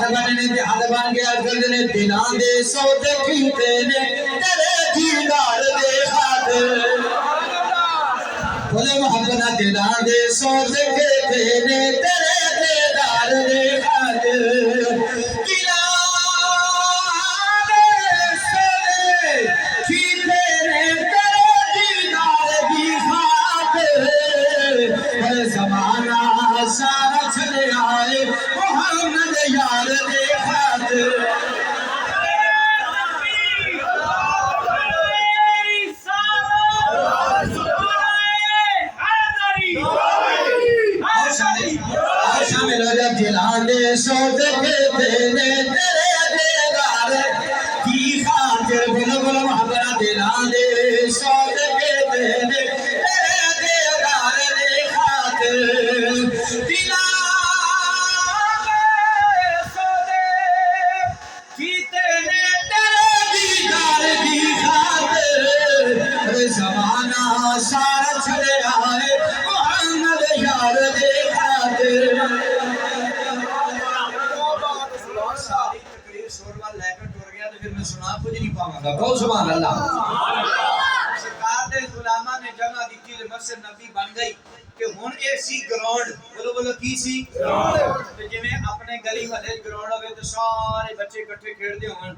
بننے تے حد بن کے اکل نے دلاں دے سودے کیتے نے تیرے دیدار دے خاطر بولے محبت دلاں دے سودے کیتے نے تیرے دیدار دے خاطر زمانہ سارا چلے آئے محمد یار دے خاطر شامل ہو جب دلان دے سود کے دینے تیرے دیدار کی خاطر بلو بلو محبت دلان دے سود کے دینے زمانہ سارا چلے آئے محمد یار دے خاطر کہو سبحان اللہ سرکار دے غلامہ نے جگہ دیتی مسجد نبی بن گئی کہ ہن اے سی گراؤنڈ بولو بولو کی سی تے جویں اپنے گلی والے گراؤنڈ ہوے تے سارے بچے اکٹھے کھیڈدے ہون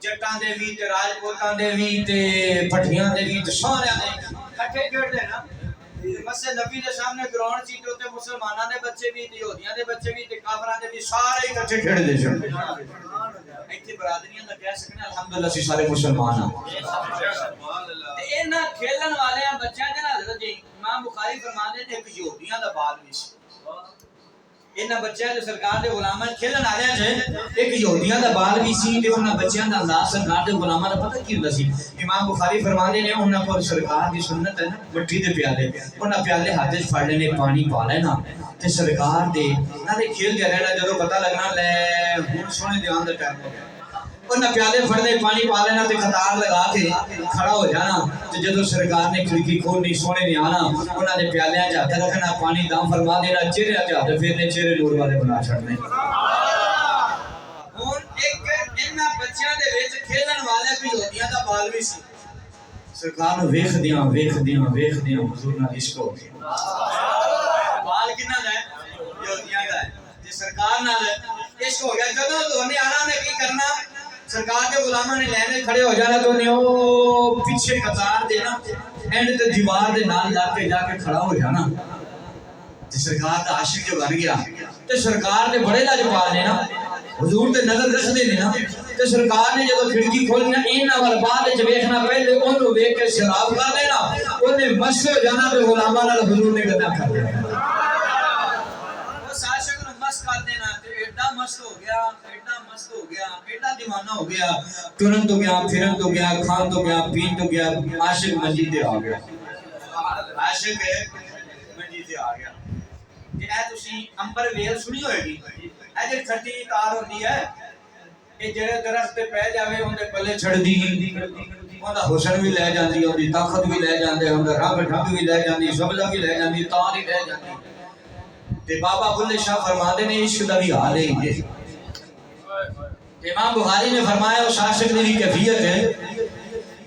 جٹاں دے وی تے راجپوتاں دے وی تے پٹھیاں دے وی تے سارے نے اکٹھے کھیڈدے نا مسجد نبی دے سامنے گراؤنڈ سی تے اوتے مسلماناں دے بچے وی تے یہودیاں دے بچے وی تے کافراں دے وی سارے اکٹھے کھیڈدے سن ایتھے برادریاں دا کہہ سکنے الحمدللہ سی سارے مسلمان ہاں تے انہاں کھیلن والیاں بچیاں دے نال حضرت امام بخاری فرماندے نے ایک یہودیاں دا بال وی سی انہاں بچیاں دے سرکار دے غلاماں کھیلن والیاں چ ایک یہودیاں دا بال وی سی تے انہاں بچیاں دا انداز سرکار دے غلاماں دا پتہ کی ہوندا سی امام بخاری فرماندے نے انہاں کول سرکار دی سنت ہے نا مٹی دے پیالے انہاں پیالے ہاتھ وچ پھڑ لینے پانی پا لینا تے سرکار دے نال کھیل دے رہنا جدوں پتہ لگنا لے ہن سونے دیوان دا ٹائم ہو گیا انہاں پیالے پھڑنے پانی پا لینا تے قطار لگا کے کھڑا ہو جانا تے جدوں سرکار نے کھڑکی کھولنی سونے نے آنا انہاں دے پیالیاں وچ ہاتھ رکھنا پانی دم فرما دینا چہرے تے ہاتھ پھیرنے چہرے نور والے بنا چھڑنے ہن ایک انہاں بچیاں دے وچ کھیلن والے بھی یہودیاں دا بال وی سی سرکار نو ویکھدیاں حضور نال عشق ہو گیا بال کنا دا ہے یہودیاں دا ہے تے سرکار نال عشق ہو گیا جدوں انہیں آنا نے کی کرنا سرکار کے غلاماں نے لینے کھڑے ہو جانا تو انہیں او پیچھے قطار دینا اینڈ تے دیوار دے نال لا کے جا کے کھڑا ہو جانا تے سرکار دا عاشق جو بن گیا تے سرکار دے بڑے لاجواب نے نا حضور تے نظر رکھ دے نے نا تے سرکار نے جدوں کھڑکی کھولی نا انہاں ول بعد وچ ویکھنا پہلے اونوں ویکھ کے شراب کر لینا اونے مست ہو جانا تے غلاماں نال حضور نے گلا کر دینا اس عاشق نو مست کر دینا تے ایڈا مست ہو گیا ایڈا دیوانہ ہو گیا ٹرن تو گیا پھرن تو گیا کھان تو گیا پین تو گیا عاشق منجی تے آ گیا عاشق منجی تے آ گیا کہ اے تسی امبر ویل سنی ہوئے گی اے جڑی کھٹی تار ہوندی ہے اے جڑے درخت تے پہ جاوے اون دے پلے چھڑ دی اوندا حسن بھی لے جاندی اودی طاقت بھی لے جاندے اوندا رنگ ڈھنگ بھی لے جاندی سبزہ بھی لے جاندی تار ہی لے جاندی تے بابا بلے شاہ فرماندے نے عشق دا بھی حال ہے یہ امام بخاری نے فرمایا اس عاشق کی کیفیت ہے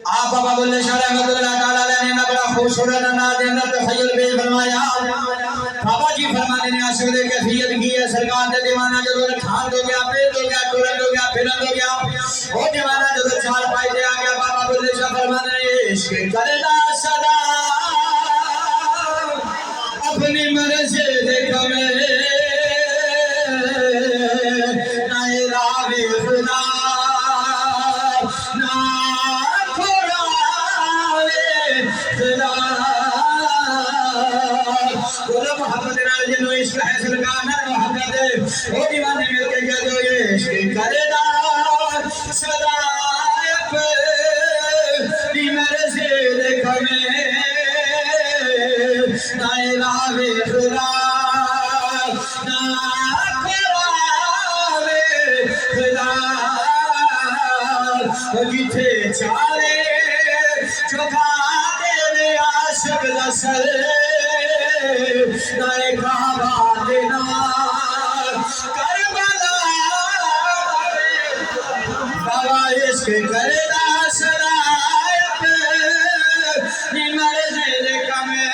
آپ بابا بلے شاہ رحمۃ اللہ تعالی علیہ نے بڑا خوبصورت انداز کے اندر تخیل پیش فرمایا بابا جی فرمانے نے عاشق کی کیفیت کی ہے سرکار دے دیوانہ جو کھان ہو گیا پیٹ ہو گیا ٹورن ہو گیا پھرن ہو گیا وہ دیوانہ جو چار پائی دے آ گیا بابا بلے شاہ فرمانے نے عشق کرنا صدا اپنی مرضی دیکھ میں خدا نا خدا خدا بولو محبت نال جنوں عشق ہے سرکار نال محبت او دیوانے مل کے کہہ دو یہ عشق کردا صدا اپنی مرضی دیکھ میں نا الہ خدا نا جتھے چارے چوکھا دے عاشق دا سر نائے کعبہ دے نال کربلا عشق کردا صدایت نمر زیر کمے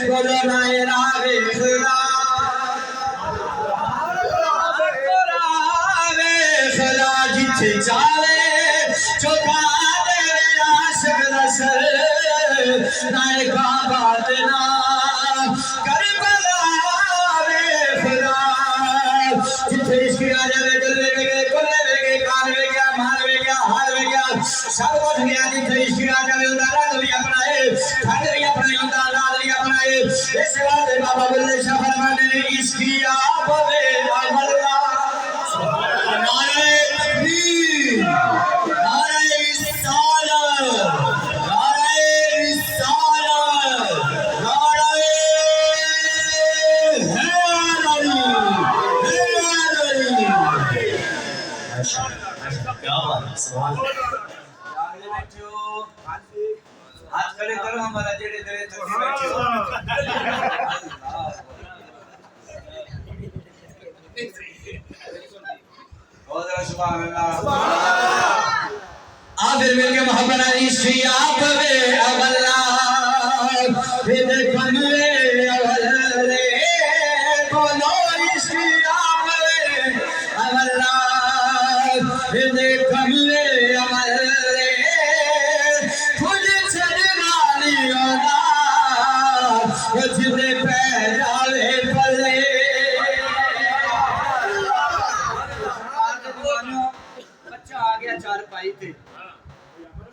بولو نائے راوے خدا راوے خدا جتھے چالے چکا دے عاشق رسل نائے کعبہ دینا کربلا وے خدا جتھے عشق آ جائے دل وے گئے کلے وے گئے کان وے گیا مال وے گیا حال وے گیا سب کچھ گیا جتھے عشق آ جائے ادارہ بھی اپنائے ٹھنڈ بھی اپنائے ادارہ بھی اپنائے اس واسطے بابا بلے شاہ فرمانے نے عشق آپ وے اللہ نعرہ تکبیر نعرہ رسالت نعرہ رسالت نعرہ کیا بات ہے سوال ہاتھ کھڑے کرو ہمارا جڑے جڑے تھکے بیٹھے ہو بہت سبحان اللہ آخر مل کے محبت عشق آپ وے اولا پھر کھنوے اولا رے بولو عشق آپ وے اولا پھر کھنوے اولا رے خود چھڑنالی اولا جدے پہ جاوے پلے بچہ آ گیا چار پائی تھے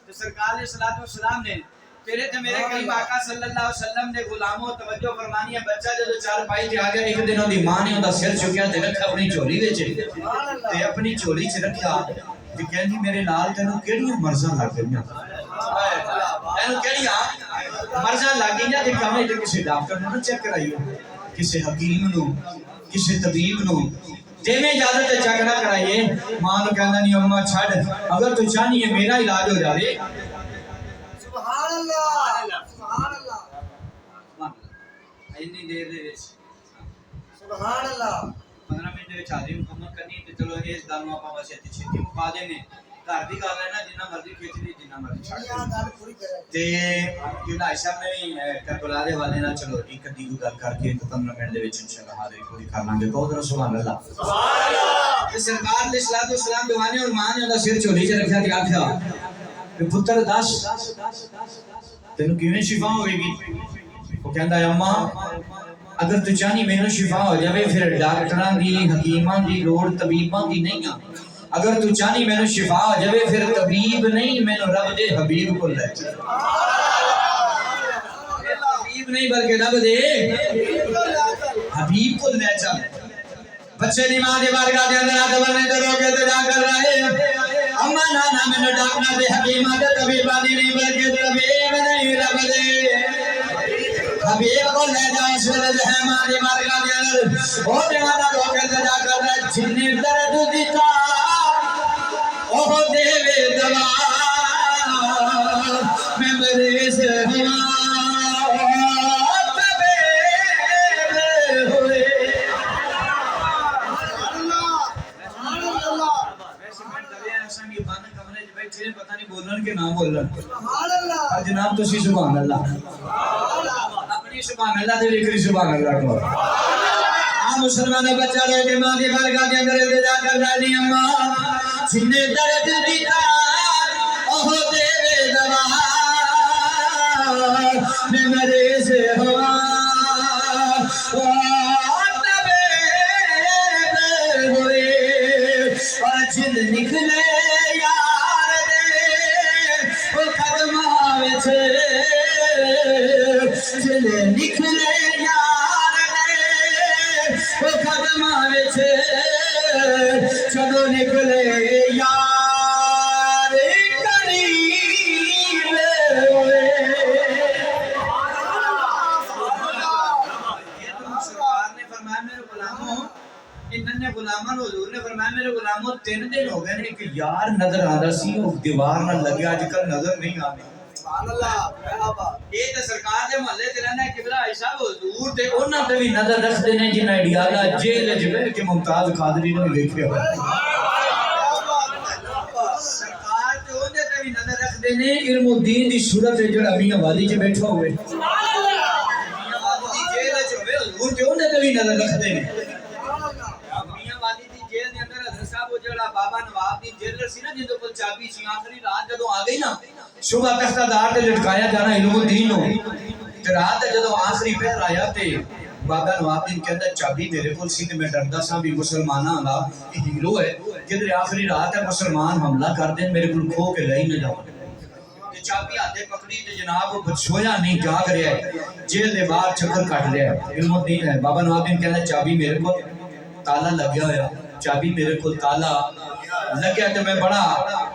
تو سرکار علیہ السلام نے تیرے تے میرے کریم آقا صلی اللہ علیہ وسلم نے غلاموں توجہ فرمانی ہے بچہ جو چار پائی تے آ گیا ایک دن دی ماں نے اوندا سر چکیا تے رکھا اپنی چولی وچ تے اپنی چولی چ رکھیا تے کہندی میرے نال تینوں کیڑیاں مرزاں لگ گئیاں تینوں کیڑیاں مرزاں لگ گئیاں تے کہاں تے کسی ڈاکٹر نے چیک کرائیو کسی حکیم نو کسی طبیب نو جیویں اجازت چیک نہ کرائیے ماں نو کہندا نہیں اماں چھڈ اگر تو چاہنی ہے میرا علاج ہو جاوے سبحان اللہ سبحان اللہ اتنی دیر دے وچ سبحان اللہ 15 منٹ دے وچ حاضری مکمل کرنی تے چلو اس گل نو اپاں بس اتنی چھتی مکا دینے گھر دی گل ہے نا جنہ مرضی کھچ لی جنہ مرضی چھڈ تے یونائی صاحب نے کربلا دے والے نال چلو ایک دی گل کر کے 15 منٹ دے وچ انشاءاللہ حاضری پوری کر لیں گے بہت سبحان اللہ سبحان اللہ تے سرکار علیہ السلام دیوانے اور ماں نے اوندا سر چولی چ رکھیا تے آکھیا کہ پتر دس تینوں کیویں شفا ہوے گی وہ کہندا ہے اماں اگر تو چاہنی مینوں شفا ہو جاوے پھر ڈاکٹراں دی حکیماں دی لوڑ طبیباں دی نہیں آ اگر تو چاہنی مینوں شفا ہو جاوے پھر طبیب نہیں مینوں رب دے حبیب کو لے چل طبیب نہیں بلکہ رب دے حبیب کو لے چل بچے دی ماں دی بارگاہ دے اندر آتے ورنے تے روکے تے جا کر رہے اما نانا مینوں ڈاکٹراں دے حکیماں دے طبیباں دی نہیں بلکہ طبیب نہیں رب دے حبیب کو لے جا اس ویلے ہے ماں دی بارگاہ دے اندر او دیوانا روکے تے جا کر رہے جنی درد دتا او دے وے دوا میں مریض ہوا پتہ نہیں بولن کے نام بولن جناب تسی سبحان اللہ اپنی سبحان اللہ دے وکری سبحان اللہ کو مسلمان بچہ رہے کہ ماں دی بارگاہ دے اندر الوداع کر رہی اماں سینے درد دیتا اوہ دے دوا میں مریض ہوا اور جن نکلے یار دے وہ قدماں وچ جن نکلے یار دے وہ قدماں وچ چلو نکلے یار قریب ہوئے سرکار نے فرمایا میرے غلاموں انہوں نے غلاموں حضور نے فرمایا میرے غلاموں 3 دن ہو گئے نے کہ یار نظر آندا سی وہ دیوار نہ لگے اج کل نظر نہیں آندی سبحان اللہ کیا بات یہ تے سرکار دے محلے تے رہنا ہے قبلہ عائشہ حضور تے انہاں تے بھی نظر رکھدے نے جنہاں اڈیالہ جیل وچ بیٹھ کے ممتاز قادری نے ویکھیا بھی نظر رکھتے ہیں علم الدین دی صورت جڑا میاں والی چ بیٹھا ہوئے میاں والی دی جیل وچ ہوئے حضور تے انہاں تے بھی نظر رکھتے ہیں میاں والی دی جیل دے اندر حضرت صاحب وہ جڑا بابا نواب دی جیلر سی نا جندے کول چابی سی آخری رات جدوں آ گئی نا صبح تختہ دار تے لٹکایا جانا علم الدین نو تے رات جدوں آخری پہر آیا تے بابا نواب دین کہندا چابی میرے کول سی تے میں ڈردا سا بھی مسلماناں دا ہیرو ہے جدھر آخری رات ہے مسلمان حملہ کر دیں میرے کول کھو کے لئی نہ جاؤ تے چابی ہاتھے پکڑی تے جناب سویا نہیں جاگ رہا ہے جیل دے باہر چکر کٹ رہا ہے علم الدین ہے بابا نواب دین کہندا چابی میرے کول تالا لگیا ہوا چابی میرے کول تالا لگیا تے میں بڑا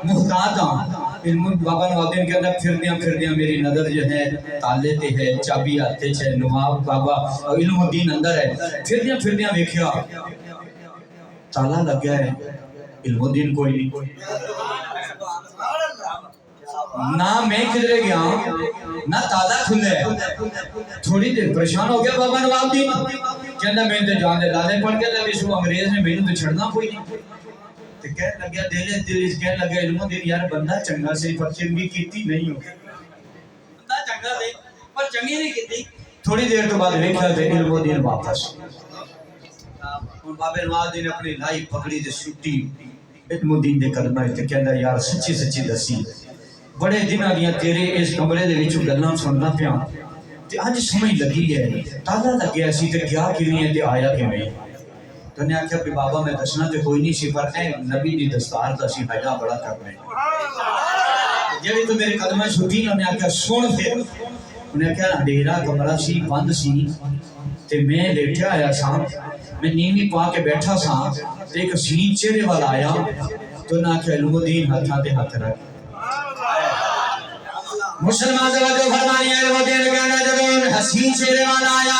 محتاط ہاں بابا نواب دین کے اندر پھردیاں میری نظر جو ہے تالے تے ہے چابی ہاتھے چ نواب بابا علم الدین اندر ہے پھردیاں ویکھیا تالا لگ گیا ہے علم الدین کوئی نہیں نہ میں کدھرے گیا نہ تالا کھلے تھوڑی دیر پریشان ہو گیا بابا نواب دین کہندا میں تے جان دے لالے پڑھ کے تے ویسو انگریز نے مینوں تے چھڑنا کوئی نہیں تے کہنے لگا دل کہنے لگا علم الدین یار بندہ چنگا سی پر چنگی کیتی نہیں ہو بندہ چنگا سی پر چنگی نہیں کیتی تھوڑی دیر تو بعد ویکھیا تے علم الدین واپس بابے نواز نے اپنی لائی پکڑی تے سٹی علم الدین دے قدماں تے کہندا یار سچی دسی بڑے دناں دیاں تیرے اس کمرے دے وچوں گلاں سننا پیاں تے اج سمجھ لگی ہے تالا لگیا سی تے کیا کیویں تے آیا کیویں تو نے آخیا کہ بابا میں دسنا تے کوئی نہیں سی پر اے نبی دی دستار دا سی حیا بڑا کرنے جڑی تو میرے قدماں چھٹی نے آخیا سن پھر انہیں آخیا اندھیرا کمرہ سی بند سی تے میں لیٹیا آیا سا میں نیوی پا کے بیٹھا سا تے ایک حسین چہرے والا آیا تو نے آخیا علم الدین ہتھاں تے ہتھ رکھ مسلمان توجہ فرمانی ہے علم الدین کہنا جب حسین چہرے والا آیا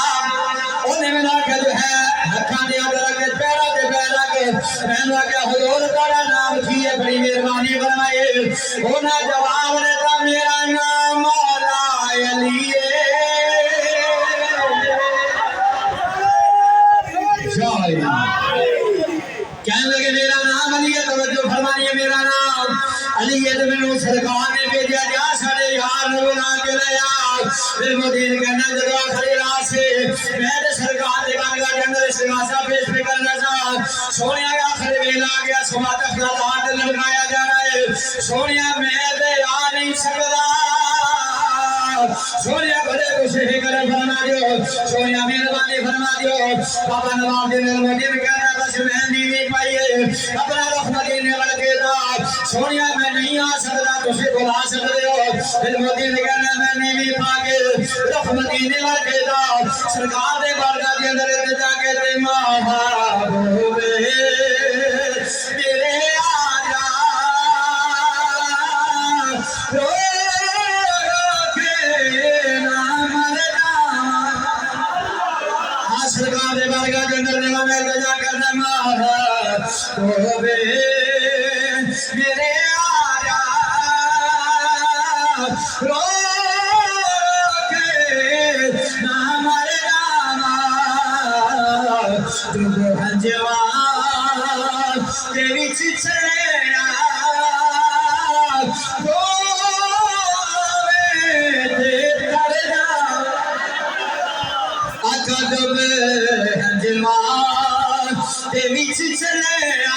انہیں میں آخیا جو ہے ہتھاں دے ہتھ رکھ پیرا تے پیر رکھ میں نے آخیا حضور تیرا نام کی ہے بڑی مہربانی فرمائے انہاں جواب دیتا میرا نام مولا علی ہے کہنے لگے میرا نام علی ہے توجہ فرمانی ہے میرا نام علی ہے تو میں سرکار نے بھیجا جا سارے یار نے بنا کے لیا علم الدین کہنا جب آخری رات سے میں نے سرکار نے بانگا کے اندر استغاثہ پیش بھی کرنا تھا سونیا کا آخری ویلا آ گیا صبح تک ہاتھ لڑکایا جا رہا ہے سونیا میں دے آ نہیں سکتا سونیا بڑے کچھ ہی کرے فرما دیو سونیا مہربانی فرما دیو بابا نواب دین علم الدین کہنا بس میں نہیں پائیے اپنا رخ مدینے وال کے دا سونیا میں نہیں آ سکتا تجھے بلا سکتے ہو علم الدین کہنا میں نہیں پا کے رخ مدینے وال کے دا سرکار دے بارگاہ دے اندر جا کے تے محبوب میرے آجا رو سرکار دے بارگاہ دے اندر میں التجا کرنا محبوب میرے آجا رو کے نام راما تو ہنجوان تیری چچڑیا جب ہنجوان تیری چچڑیا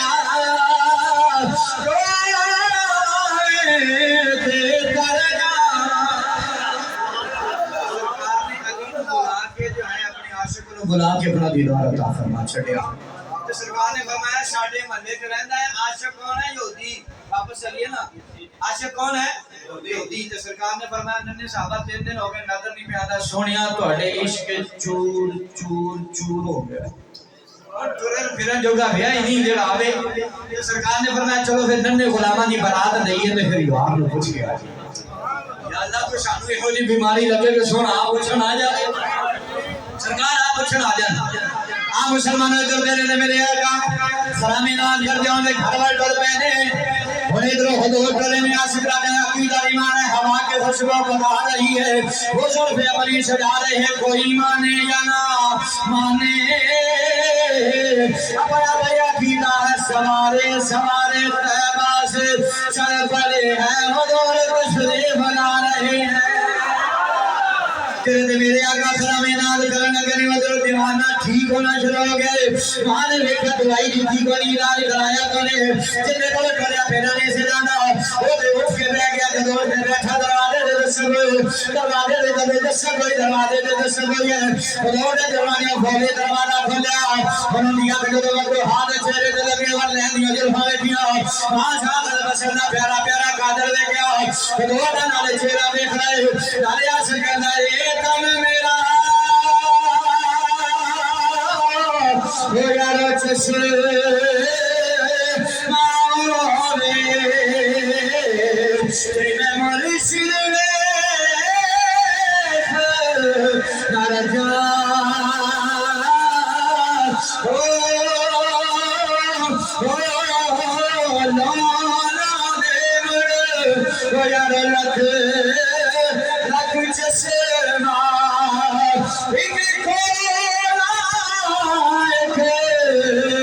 بلا کے اپنا دیدار عطا فرما چھڑیا تو سرکار نے فرمایا ساڈے محلے وچ رہندا ہے عاشق کون ہے یہودی واپس چلیے نا عاشق کون ہے یہودی تو سرکار نے فرمایا ننے صحابہ 3 دن ہو گئے نظر نہیں پہ آتا سونیا تواڈے عشق چور ہو گیا اور ٹرن پھرن جوگا ویا ہی نہیں جڑا آوے تو سرکار نے فرمایا چلو پھر ننے غلاماں دی برات لئیے تے پھر یار نو پوچھ کے آ جی یا اللہ تو سانو ایہو جی بیماری لگے کہ سونا آپ پوچھن آ جائے سرکار آپ پوچھن آ جانا آپ مسلمانوں ادھر دے رہے میرے آقا سلامی نال کر دیاں دے گھر وال ٹر پے نے اور ادھر حضور کرے میں آسکرہ میں عقیدہ ایمان ہے ہوا کے خوشبو بتا رہی ہے وہ ظرف عملی سجا رہے ہیں کوئی مانے یا نہ مانے اپنا بھئی عقیدہ ہے سوارے سوارے طیبہ سے چل پڑے ہیں حضور تشریف لا رہے ہیں میرے آقا سلام ناز کرنا کرنے مدر دیوانہ ٹھیک ہونا شروع ہو گئے وہاں نے دیکھا دوائی دیتی کو نہیں علاج کرایا تو نے جتنے کو کریا پھیرانے سے جانا وہ دے اٹھ کے بیٹھ گیا کہ دور میں بیٹھا دروازے دے دستک ہوئی دروازے دے دستک ہوئی ہے دور نے دروازے کھولے دروازہ کھولیا انہوں نے کہا کہ دور کو ہاتھ چہرے دے لگے اور لہن دیا جل پھاوے دیا وہاں شاہ بسرنا پیارا پیارا قادر لے گیا دور نے نالے چہرہ دیکھ رہے نالے آسے کہنا ہے تم میرا یارو چشم ماؤنے تیرے مرشد نے نرجا لانا دے مر یارو لکھ چشمہ ایک کھول